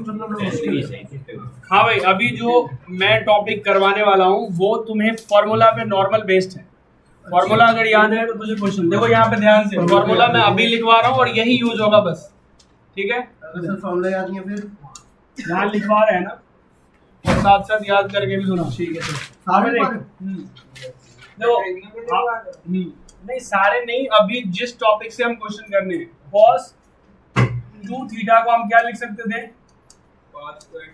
हाँ भाई, अभी जो मैं टॉपिक करवाने वाला हूँ वो तुम्हें फॉर्मूला पे नॉर्मल बेस्ड है। फॉर्मूला अगर याद है तो तुझे क्वेश्चन देखो यहाँ पे ध्यान से, फॉर्मूला मैं अभी लिखवा रहा हूँ और यही यूज होगा बस, ठीक है। फॉर्मूला याद नहीं है फिर यहाँ लिखवा रहे हैं ना, और साथ साथ याद करके भी सुना, ठीक है सर। सारे देखो नहीं सारे नहीं, अभी जिस टॉपिक से हम क्वेश्चन करने हैं, cos 2 थीटा को हम क्या लिख सकते थे,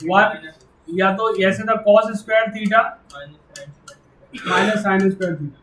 1 या तो ऐसे था cos square theta minus sine square theta.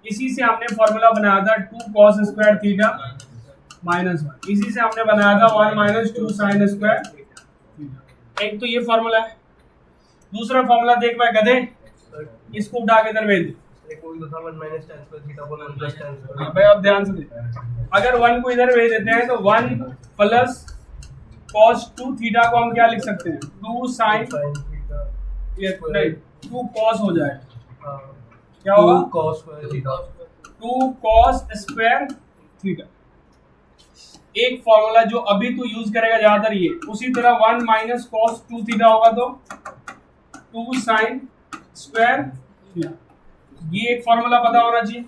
इसी से हमने फॉर्मूला बनाया था 2 cos स्क्वायर थीटा माइनस 1। इसी से हमने बनाया था 1 माइनस 2 साइन स्क्वायर थीटा। एक तो ये फॉर्मूला है। दूसरा फॉर्मूला देख मैं गधे, इसको उठा के इधर भेज दे। भाई अब ध्यान से दे, अगर 1 को इधर भेज देते हैं तो 1 प्लस cos 2 थीटा को हम क्या लिख सकते हैं, 2 साइन नहीं 2 cos हो जाएगा, क्या होगा 2 cos स्क्वायर थीटा। एक फॉर्मूला जो अभी तू यूज करेगा ज्यादातर ये, उसी तरह 1 माइनस cos 2 थीटा होगा तो 2 साइन स्क्वायर थीटा। ये एक फॉर्मूला पता होना चाहिए।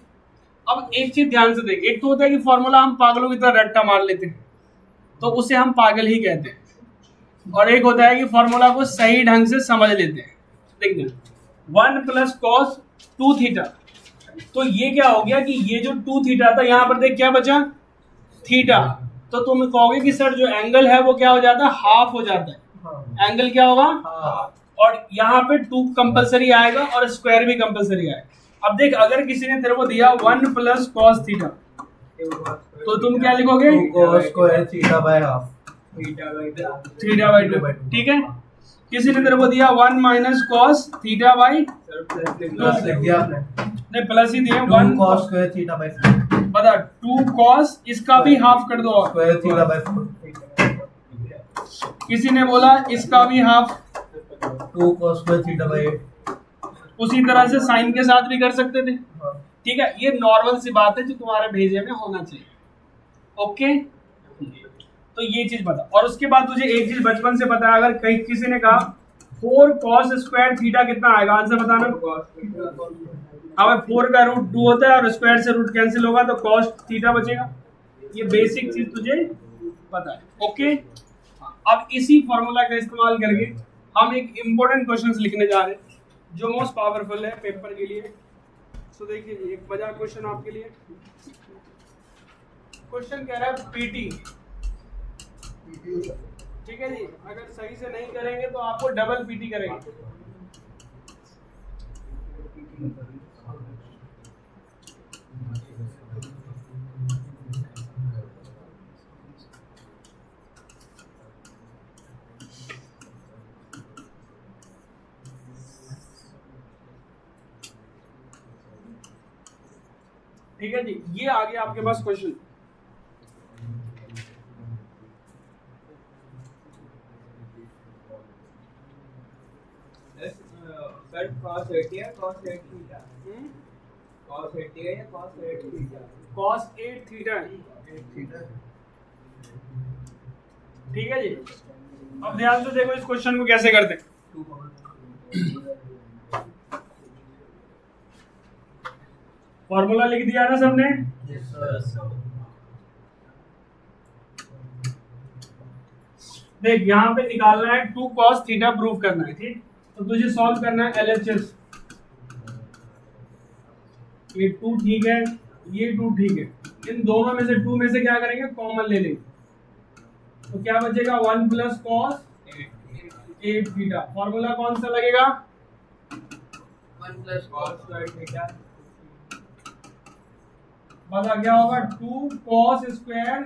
अब एक चीज ध्यान से देख, एक तो होता है कि फॉर्मूला हम पागलों की तरह रट्टा मार लेते हैं तो उसे हम पागल ही कहते हैं, और एक होता है कि फॉर्मूला को सही ढंग से समझ लेते हैं। देख दे 1 प्लस cos 2 थीटा, तो ये क्या हो गया कि ये जो 2 थीटा था यहाँ पर देख क्या बचा थीटा, तो तुम कहोगे कि सर जो एंगल है वो क्या हो जाता है, हाफ हो जाता है। एंगल क्या होगा, और यहाँ पे 2 कंपलसरी आएगा और स्क्वायर भी कंपलसरी आएगा। अब देख अगर किसी ने तेरे को दिया 1 प्लस cos थीटा, तो तुम क्या लिखोगे, theta by half, theta by 2, ठीक है। किसी ने तेरे को दिया 1 minus cos theta by, plus लिख दिया आपने, नहीं प्लस ही दिए 1 cos स्क्वायर थीटा बाय 4, बता 2 cos, इसका भी हाफ कर दो, स्क्वायर थीटा बाय 4। किसी ने बोला इसका भी half, 2 cos square theta by 8। उसी तरह से साइन के साथ भी कर सकते थे, ठीक है। ये नॉर्मल सी बात है जो तुम्हारे भेजे में होना चाहिए, ओके। तो ये चीज बता, और उसके बाद तुझे एक चीज बचपन से पता है, अगर कहीं किसी ने कहा 4 cos स्क्वायर थीटा कितना आएगा, आंसर बताना। अब 4 का रूट 2 होता है और स्क्वायर से रूट कैंसिल होगा तो cos थीटा बचेगा। ये बेसिक चीज तुझे पता है, ओके। अब इसी फॉर्मूला का इस्तेमाल करके हम एक इम्पोर्टेंट क्वेश्चंस लिखने जा रहे हैं जो मोस्ट पावरफुल है पेपर के लिए। तो देखिए एक मजा क्वेश्चन आपके लिए। क्वेश्चन कह रहा है पीटी, ठीक है जी। अगर सही से नहीं करेंगे तो आपको डबल पीटी करेंगे। ठीक है जी, ये आ गया आपके पास क्वेश्चन। सर cos 80 है cos 8 थीटा, cos 80 है या cos 8 थीटा, cos 8 थीटा है, ठीक है जी। अब ध्यान से देखो इस क्वेश्चन को कैसे करते हैं। फॉर्मूला लिख दिया ना सबने, देख यहाँ पे निकालना है 2 cos थीटा प्रूव करना है, ठीक। तो तुझे सॉल्व करना है LHS। ये 2 ठीक है, ये 2 ठीक है, इन दोनों में से 2 में से क्या करेंगे, कॉमन ले लेंगे, तो क्या बचेगा 1 प्लस cos 8 थीटा। फॉर्मूला कौन सा लगेगा, 1 प्लस cos स्क्वायर थीटा, बता क्या होगा 2 cos स्क्वायर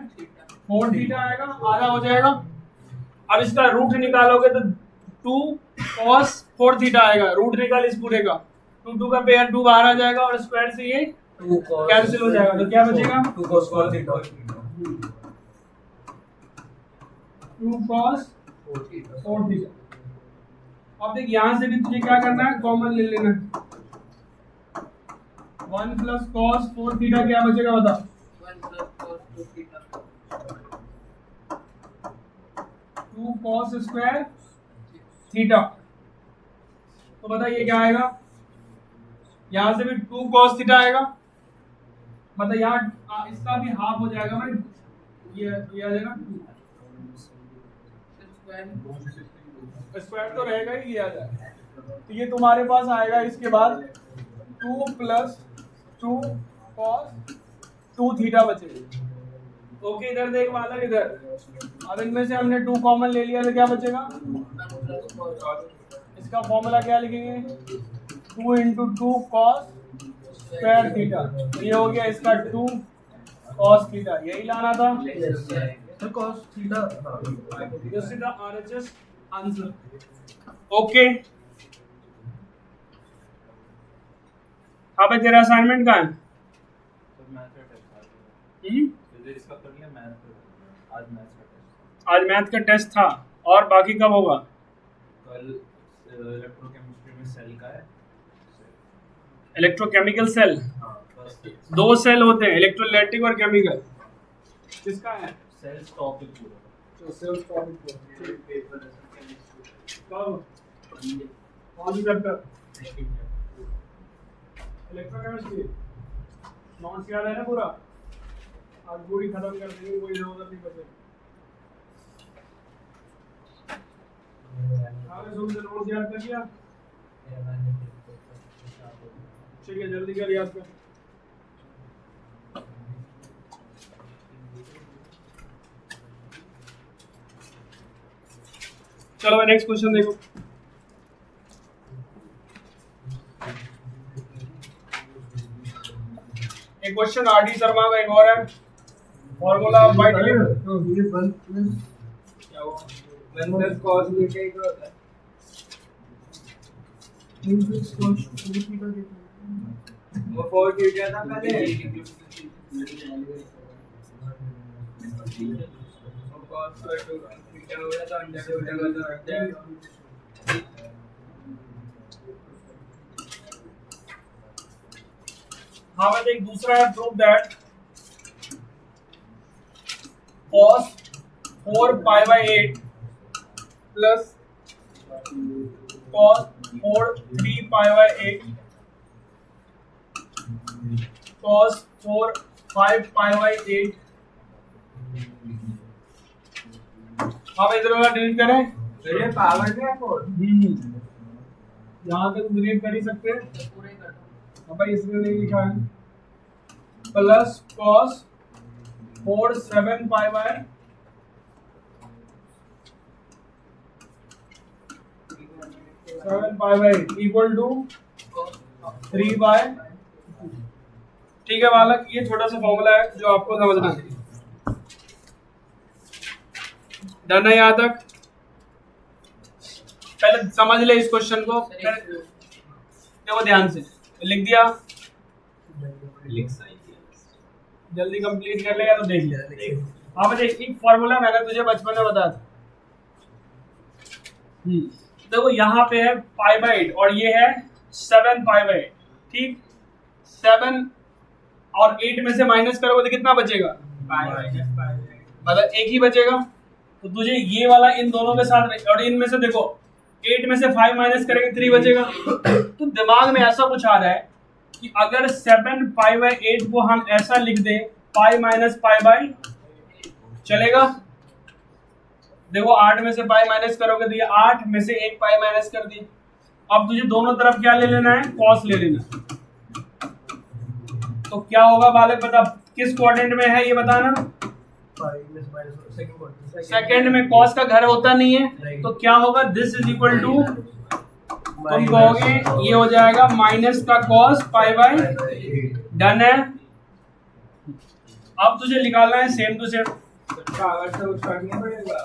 4 थीटा आएगा, आधा हो जाएगा। अब इसका रूट निकालोगे तो 2 cos 4 थीटा आएगा, रूट निकाल इस पूरे का, 2 का पेयर 2 बाहर आ जाएगा और स्क्वायर से ये कैंसिल हो जाएगा, तो क्या बचेगा 2 cos 4 थीटा, 2 cos 4 थीटा। अब देख यहाँ से भी तुझे क्या करना है, कॉमन ले लेना है। 1 प्लस cos 4 थीटा क्या बचेगा बता, 1 plus cos 2 theta, 2 cos square theta. तो बताइए क्या आएगा, यहाँ से भी 2 cos थीटा आएगा, मतलब यहाँ इसका भी हाफ हो जाएगा भाई, ये आ जाएगा 2 स्क्वायर तो रहेगा ही, ये आ जाएगा। तो ये तुम्हारे पास आएगा, इसके बाद 2 + 2 cos 2 थीटा बचेगा। ओके, इधर देख वाला, इधर अब इनमें से हमने 2 कॉमन ले लिया तो क्या बचेगा, इसका फॉर्मूला क्या लिखेंगे, 2 × 2 cos स्क्वायर थीटा। ये हो गया इसका 2 cos थीटा, यही लाना था। तो cos theta This is the RHS answer. Okay. अब तेरा असाइनमेंट कहाँ है? आज मैथ का टेस्ट था, और बाकी कब होगा? कल इलेक्ट्रोकेमिस्ट्री में सेल का है। इलेक्ट्रोकेमिकल सेल, दो सेल होते हैं, इलेक्ट्रोलाइटिक और केमिकल। किसका है? सेल्स टॉपिक पूरा। तो सेल्स टॉपिक पेपर कब? कौन सी चैप्टर? इलेक्ट्रोकेमिस्ट्री। नोट्स याद है ना पूरा? आज पूरी खत्म कर देंगे, कोई इधर उधर नहीं बचेगा। आपने सुन से नोट्स याद कर लिया? ठीक है, जल्दी कर याद कर। चलो नेक्स्ट क्वेश्चन देखो। एक क्वेश्चन आर डी शर्मा का एक और है, फॉर्मूला ऑफ बाय ये 1 क्या हुआ? 1 + cos थीटा ही तो होता है। वो 4 थीटा था पहले, cos स्क्वायर थीटा हो गया तो अंडर रूट का तो हट जाएगा। हाँ, बस एक दूसरा है, prove that cos 4π/8 plus cos 3π/8 cos 5π/8। अब इधर वाला डिलीट करें, तो ये पावर में है 4। यहाँ तक डिलीट कर ही सकते हैं, अब भाई इसमें नहीं लिखा है, प्लस cos 4 7π/8 इक्वल टू 3/। ठीक है बालक, ये छोटा सा फॉर्मूला है जो आपको समझना है। डन है यहाँ तक? पहले समझ ले इस क्वेश्चन को, देखो ध्यान से, लिख दिया, जल्दी कंप्लीट कर लेगा तो देख ले। हाँ बस एक फॉर्मूला मैंने तुझे बचपन में बताया था। देखो यहाँ पे है π/8 और ये है 7π/8, ठीक? 7 और 8 में से माइनस करोगे तो कितना बचेगा? मतलब एक ही बचेगा। तो तुझे ये वाला इन दोनों के साथ, और इनमें से देखो 8 में से 5 माइनस करेंगे 3 बचेगा। तो दिमाग में ऐसा कुछ आ रहा है कि अगर 7π/8 को हम ऐसा लिख दें π - π/, चलेगा? देखो 8 में से π माइनस करोगे तो ये 8 में से 1 π माइनस कर दिए। अब तुझे दोनों तरफ क्या ले लेना है? cos ले लेना। तो क्या होगा बालक, बता किस क्वाड्रेंट में है ये बताना। सेकंड में cos का घर होता नहीं है, तो क्या होगा? दिस इज इक्वल टू, तुम कहोगे ये हो जाएगा माइनस का cos π/। डन है? अब तुझे निकालना है सेम टू सेम पावर से कुछ फर्क नहीं पड़ेगा।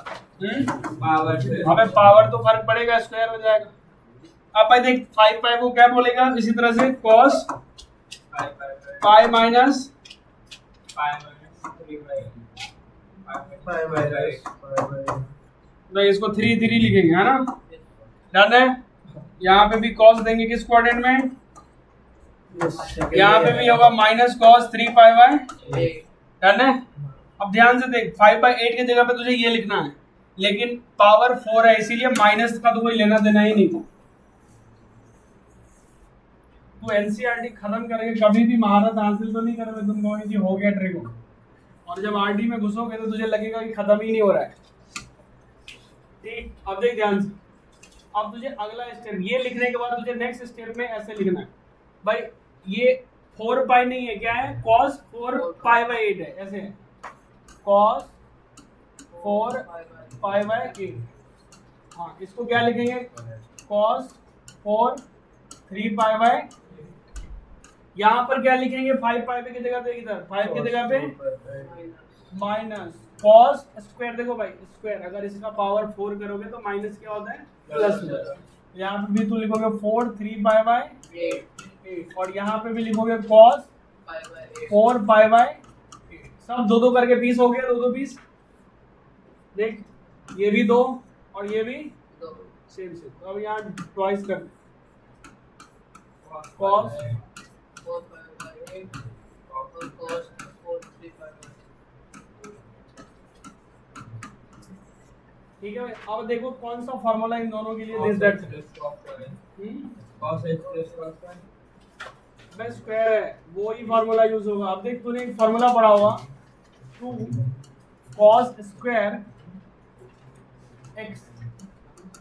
पावर से हमें पावर तो फर्क पड़ेगा, स्क्वायर हो जाएगा। अब भाई देख 5 को क्या बोलेगा, इसी तरह से cos पाई माइनस नहीं, इसको 3 लिखेंगे, है ना? डन है? यहाँ पे भी cos देंगे किस क्वाड्रेंट में? यहाँ पे भी होगा माइनस cos 3π/। डन है? अब ध्यान से देख, 5/8 की जगह पे तुझे ये लिखना है, लेकिन पावर 4 है इसीलिए माइनस का तो कोई लेना देना ही नहीं। तो एनसीईआरटी खत्म करके कभी भी महारत हासिल तो नहीं करोगे, तुम कहोगे कि हो गया ट्रिक, और जब आरडी में घुसोगे तो तुझे लगेगा कि खत्म ही नहीं हो रहा है। ठीक, अब देख ध्यान से, अब तुझे अगला स्टेप ये लिखने के बाद तुझे नेक्स्ट स्टेप में ऐसे लिखना है भाई, ये 4 पाई नहीं है, क्या है, cos 4 पाई बाई 8 है, ऐसे है cos 4 पाई बाई 8। हाँ, इसको क्या लिखेंगे, cos 4 3 पाई बाई, यहाँ पर क्या लिखेंगे, 5 पाई की जगह पे, इधर 5 की जगह पे माइनस cos स्क्वायर, देखो भाई स्क्वायर अगर इसका पावर 4 करोगे तो माइनस क्या होता है, प्लस होता है। यहाँ पे भी तो लिखोगे 4 3 पाई बाई 8, और यहाँ पे भी लिखोगे cos 4 पाई बाई 8। सब दो दो करके पीस हो गया, दो दो पीस, देख ये भी 2 और ये भी सेम सेम। तो अब यहाँ ट्वाइस कर cos 4 पाई 8 और cos 4 3 पाई। ठीक है भाई, अब देखो कौन सा फार्मूला इन दोनों के लिए, this that cos h plus cos y बस स्क्वायर है, वो ही फार्मूला यूज होगा। अब देख तूने एक फार्मूला पढ़ा होगा 2 cos स्क्वायर x,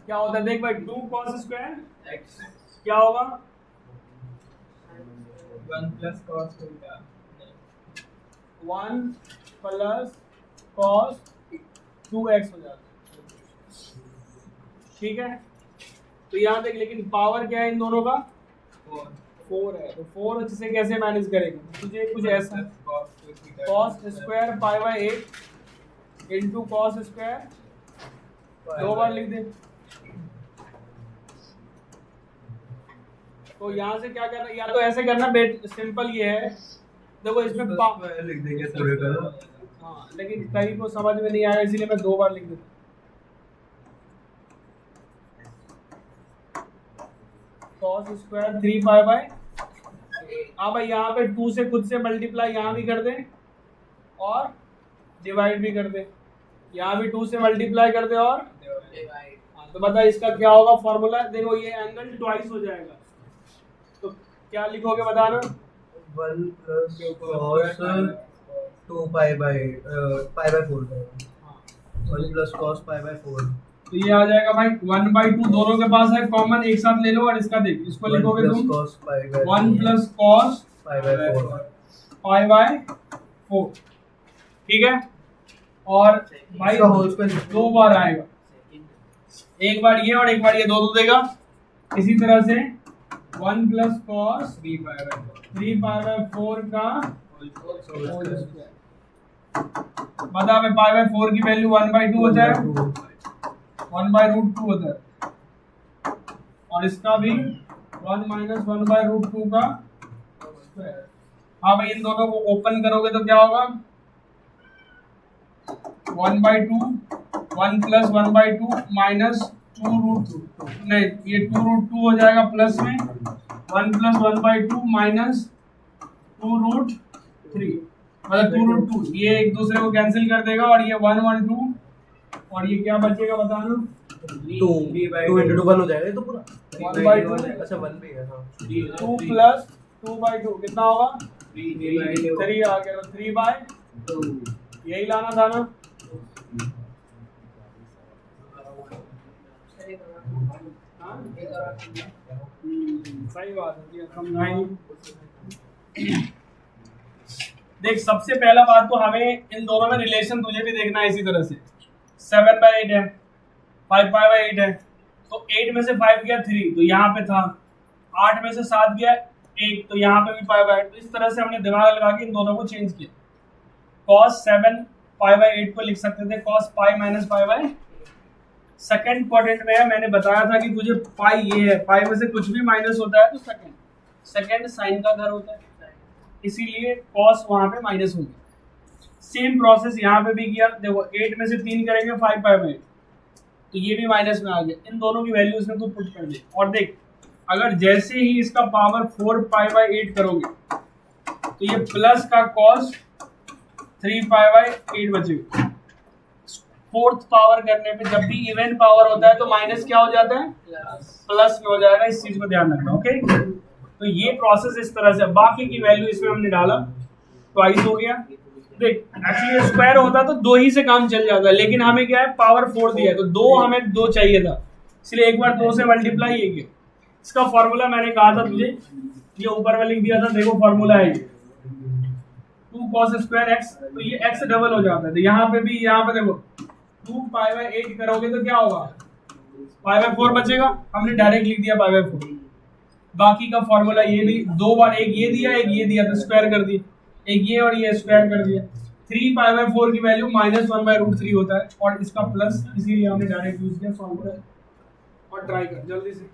क्या होता है, देख भाई 2 cos स्क्वायर x क्या होगा, 1 plus cos theta 1 plus cos 2x हो जाता है। ठीक है, तो यहाँ देख, लेकिन पावर क्या है इन दोनों का, 4 है, तो 4 से कैसे मैनेज करेंगे, तुझे कुछ ऐसा cos square pi by 8 into cos square, 2 बार लिख दे। तो यहाँ से क्या करना, या तो ऐसे करना, बेट सिंपल ये है, देखो इसमें लिख देंगे पूरे का। हाँ, लेकिन कहीं को समझ में नहीं आया इसीलिए मैं 2 बार लिख देता। cos स्क्वायर 3 पाई बाई, अब यहाँ पे 2 से खुद से मल्टीप्लाई यहाँ भी कर दे और डिवाइड भी कर दे, यहाँ भी 2 से मल्टीप्लाई कर दे और हाँ, तो बता इसका क्या होगा फॉर्मूला, देखो ये एंगल ट्वाइस हो जाएगा, तो क्या लिखोगे बताना, 1 plus cos 2 pi by 4 1 plus cos pi by 4, तो ये आ जाएगा भाई 1/2, दोनों के पास है कॉमन, एक साथ ले लो, और इसका देख, इसको लिखोगे तुम 1 plus cos pi by 4 pi by 4। ठीक है, और भाई इसका होल स्क्वायर 2 बार आएगा, एक बार ये और एक बार ये, 2 2 देगा। इसी तरह से 1 प्लस cos 3 पाई बाई 4 का होल स्क्वायर, बता मैं पाई बाई 4 की वैल्यू 1/2 होता है, 1/√2 होता है, और इसका भी 1 माइनस 1/√2 का स्क्वायर। हाँ भाई, इन दोनों को ओपन करोगे तो क्या होगा, 1/2 1 प्लस 1/2 माइनस 2√2, नहीं ये 2√2 हो जाएगा प्लस में 1 प्लस 1/2 माइनस 2√3, मतलब 2√2, ये एक दूसरे को कैंसिल कर देगा, और ये 1 1 2, और ये क्या बचेगा बताना, 2 into 2 1 हो जाएगा ये तो पूरा 1/2, अच्छा 1 भी है। हाँ 2 प्लस 2/2 कितना होगा, 3 आ गया, तो 3/2, यही लाना था ना। हाँ? सही बात है, समझाएंगे। देख सबसे पहला बात तो हमें इन दोनों में रिलेशन तुझे भी देखना है इसी तरह से, 7/8 है, 5/8 है, तो 8 में से 5 गया 3 तो यहाँ पे था, 8 में से 7 गया 1 तो यहाँ पे भी 5/8, तो इस तरह से हमने दिमाग लगा के इन दोनों को चेंज किया। cos 7 5/8 को लिख सकते थे cos pi minus pi. Second quadrant में है, मैंने बताया था कि तुझे पाई ये है, पाई में से कुछ भी माइनस होता है तो सेकंड साइन का घर होता है, इसीलिए cos वहां पे माइनस हो गया। सेम प्रोसेस यहाँ पे भी किया, देखो 8 में से 3 करेंगे 5/8 तो ये भी माइनस में आ गया, इन दोनों की वैल्यू इसमें तू पुट कर दे, और देख अगर जैसे ही इसका पावर 4/8 करोगे तो ये प्लस का cos 3/8 बचेगा, फोर्थ पावर करने पे जब भी इवन पावर होता है तो माइनस क्या हो जाता है, प्लस में हो जाएगा। इस चीज को ध्यान रखना, ओके। तो ये प्रोसेस इस तरह से, बाकी की वैल्यू इसमें हमने डाला, ट्वाइस हो गया। देख एक्चुअली स्क्वायर होता तो 2 ही से काम चल जाता, लेकिन हमें क्या है पावर 4 दिया है तो 2 हमें 2 चाहिए था, इसलिए एक बार 2 से मल्टीप्लाई ये किया। इसका फॉर्मूला मैंने कहा था तुझे, ये ऊपर में लिख दिया था, देखो फॉर्मूला है ये 2 cos स्क्वायर एक्स, तो ये एक्स डबल हो जाता है। तो यहाँ पे भी, यहाँ पे देखो 2 पाई बाय 8 करोगे तो क्या होगा, पाई बाय 4 बचेगा, हमने डायरेक्ट लिख दिया पाई बाय 4। बाकी का फॉर्मूला ये भी 2 बार, एक ये दिया एक ये दिया तो स्क्वायर कर दिया, एक ये और ये स्क्वायर कर दिया। 3 पाई बाय 4 की वैल्यू -1/√3 होता है और इसका प्लस, इसीलिए हमने डायरेक्ट यूज किया सॉल्व कर और ट्राई कर जल्दी से।